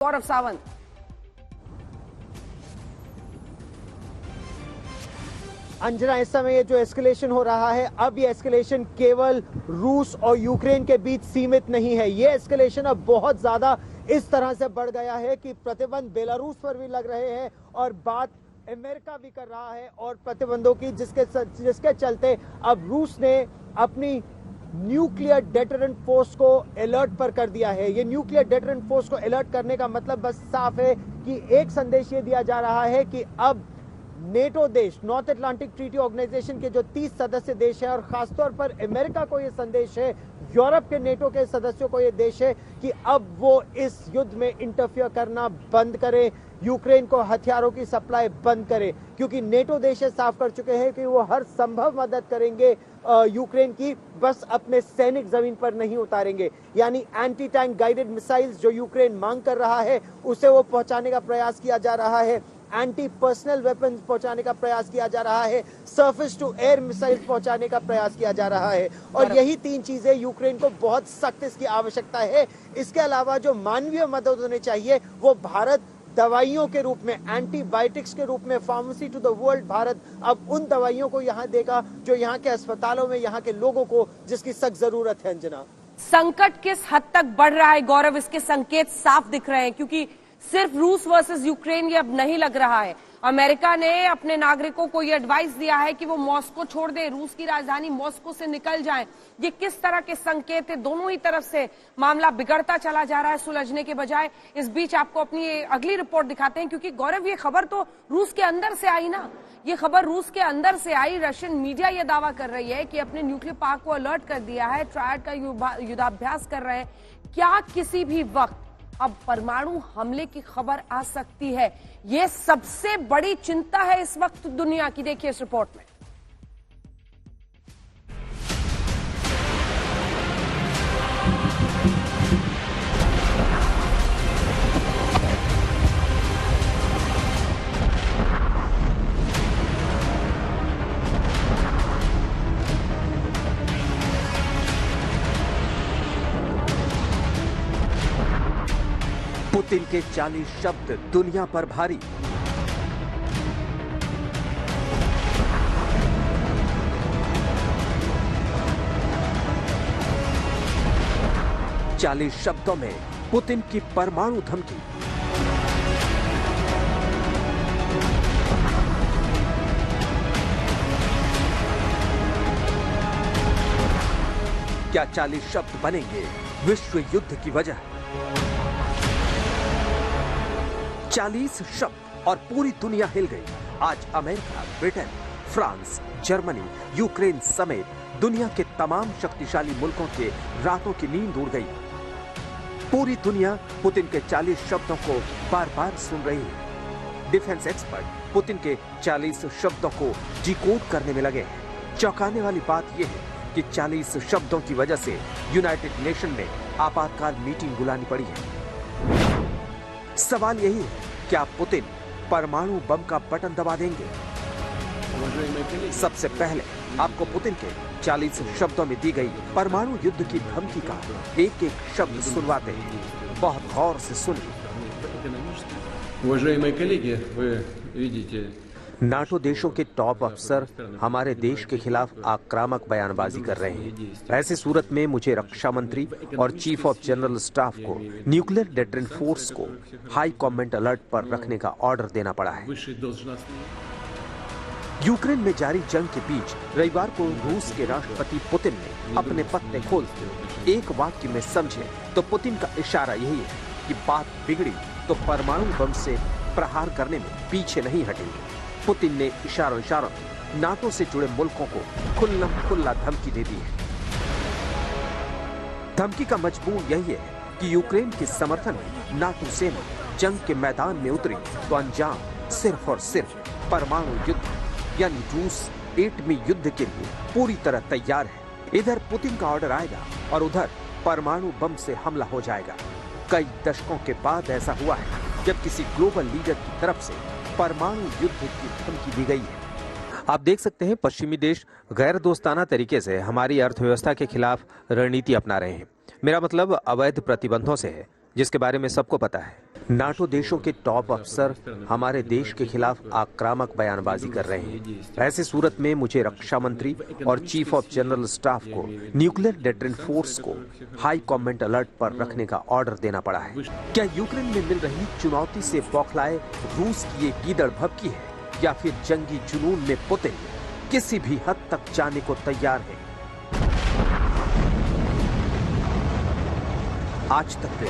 गौरव सावंत। अंजना, इस समय ये जो एस्केलेशन हो रहा है, अब ये एस्केलेशन केवल रूस और यूक्रेन के बीच सीमित नहीं है। ये एस्केलेशन अब बहुत ज्यादा इस तरह से बढ़ गया है कि प्रतिबंध बेलारूस पर भी लग रहे हैं और बात अमेरिका भी कर रहा है और प्रतिबंधों की, जिसके चलते अब रूस ने अपनी न्यूक्लियर डेटरेंट फोर्स को अलर्ट पर कर दिया है। ये न्यूक्लियर डेटरेंट फोर्स को अलर्ट करने का मतलब बस साफ है कि एक संदेश ये दिया जा रहा है कि अब नेटो देश, नॉर्थ अटलांटिक ट्रीटी ऑर्गेनाइजेशन के जो 30 सदस्य देश हैं और खासतौर पर अमेरिका को ये संदेश है, यूरोप के नेटो के सदस्यों को ये देश है कि अब वो इस युद्ध में इंटरफियर करना बंद करें, यूक्रेन को हथियारों की सप्लाई बंद करें, क्योंकि नेटो देश साफ कर चुके हैं कि वो हर संभव मदद करेंगे यूक्रेन की, बस अपने सैनिक जमीन पर नहीं उतारेंगे। यानी एंटी टैंक गाइडेड मिसाइल्स जो यूक्रेन मांग कर रहा है उसे वो पहुंचाने का प्रयास किया जा रहा है, एंटी पर्सनल वेपन्स पहुंचाने का प्रयास किया जा रहा है, सरफेस टू एयर मिसाइल्स पहुंचाने का प्रयास किया जा रहा है। और यही तीन चीजें यूक्रेन को बहुत सख्त इसकी आवश्यकता है। इसके अलावा जो मानवीय मदद होनी चाहिए वो भारत दवाइयों के रूप में, एंटीबायोटिक्स के रूप में, pharmacy to the world Bharat अब उन दवाइयों को यहाँ देगा जो यहाँ के अस्पतालों में यहाँ के लोगों को जिसकी सख्त जरूरत है। अंजना, संकट किस हद तक बढ़ रहा है गौरव, इसके संकेत साफ दिख रहे हैं, क्योंकि सिर्फ रूस वर्सेस यूक्रेन ये अब नहीं लग रहा है। अमेरिका ने अपने नागरिकों को ये एडवाइस दिया है कि वो मॉस्को छोड़ दें, रूस की राजधानी मॉस्को से निकल जाएं। ये किस तरह के संकेत है? दोनों ही तरफ से मामला बिगड़ता चला जा रहा है, सुलझने के बजाय। इस बीच आपको अपनी अगली रिपोर्ट दिखाते हैं, क्योंकि गौरव ये खबर तो रूस के अंदर से आई ना, ये खबर रूस के अंदर से आई। रशियन मीडिया ये दावा कर रही है कि अपने न्यूक्लियर पार्क को अलर्ट कर दिया है, ट्रायड का युद्धाभ्यास कर रहे हैं। क्या किसी भी वक्त अब परमाणु हमले की खबर आ सकती है? यह सबसे बड़ी चिंता है इस वक्त दुनिया की। देखिए इस रिपोर्ट में। पुतिन के 40 शब्द दुनिया पर भारी। चालीस शब्दों में पुतिन की परमाणु धमकी। क्या 40 शब्द बनेंगे विश्व युद्ध की वजह? 40 शब्द और पूरी दुनिया हिल गई। आज America, Britain, France, Germany, Ukraine समेत दुनिया के तमाम शक्तिशाली मुल्कों के रातों की नींद उड़ गई। पूरी दुनिया पुतिन के 40 शब्दों को बार बार सुन रही है। डिफेंस एक्सपर्ट पुतिन के 40 शब्दों को डिकोड करने में लगे हैं। चौंकाने वाली बात यह है कि 40 शब्दों की वजह से यूनाइटेड नेशन में आपातकाल मीटिंग बुलानी पड़ी है। सवाल यही है, क्या पुतिन परमाणु बम का बटन दबा देंगे? सबसे पहले आपको पुतिन के 40 शब्दों में दी गई परमाणु युद्ध की धमकी का एक एक शब्द सुनवाते हैं। बहुत गौर से सुनिए। नाटो देशों के टॉप अफसर हमारे देश के खिलाफ आक्रामक बयानबाजी कर रहे हैं। ऐसी सूरत में मुझे रक्षा मंत्री और चीफ ऑफ जनरल स्टाफ को न्यूक्लियर डेटरेंट फोर्स को हाई कमांड अलर्ट पर रखने का ऑर्डर देना पड़ा है। यूक्रेन में जारी जंग के बीच रविवार को रूस के राष्ट्रपति पुतिन ने अपने पत्ते खोल दिए। एक वाक्य में समझे तो पुतिन का इशारा यही है कि बात बिगड़ी तो परमाणु बम से प्रहार करने में पीछे नहीं हटेंगे। पुतिन ने इशारों नाटो से जुड़े मुल्कों को खुल्ला धमकी दे दी है। धमकी का मजमून यही है कि यूक्रेन के समर्थन में नाटो सेना जंग के मैदान में उतरी तो अंजाम सिर्फ और सिर्फ परमाणु युद्ध, यानी रूस एटमी युद्ध के लिए पूरी तरह तैयार है। इधर पुतिन का ऑर्डर आएगा और उधर परमाणु बम से हमला हो जाएगा। कई दशकों के बाद ऐसा हुआ है जब किसी ग्लोबल लीडर की तरफ से परमाणु युद्ध की धमकी दी गई है। आप देख सकते हैं पश्चिमी देश गैर दोस्ताना तरीके से हमारी अर्थव्यवस्था के खिलाफ रणनीति अपना रहे हैं। मेरा मतलब अवैध प्रतिबंधों से है, जिसके बारे में सबको पता है। नाटो देशों के टॉप अफसर हमारे देश के खिलाफ आक्रामक बयानबाजी कर रहे हैं। ऐसी सूरत में मुझे रक्षा मंत्री और चीफ ऑफ जनरल स्टाफ को न्यूक्लियर डेटरेंट फोर्स को हाई कमांड अलर्ट पर रखने का ऑर्डर देना पड़ा है। क्या यूक्रेन में मिल रही चुनौती से बौखलाए रूस की ये गीदड़ भभकी है या फिर जंगी जुनून में पुतिन किसी भी हद तक जाने को तैयार है? आज तक